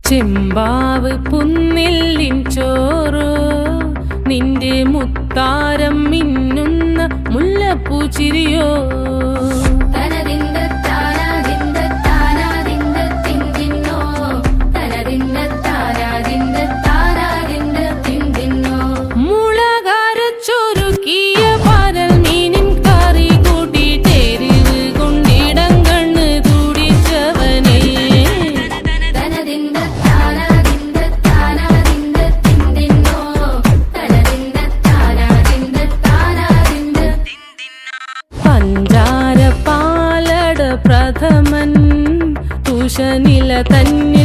ചെമ്പാവ് പുന്നില്ലിൻ ചോറോ നിന്റെ മുത്താരം മിന്നുന്ന മുല്ലപ്പൂച്ചിരിയോ പഞ്ചാര പാലട പ്രഥമൻ തുഷനില തന്നെ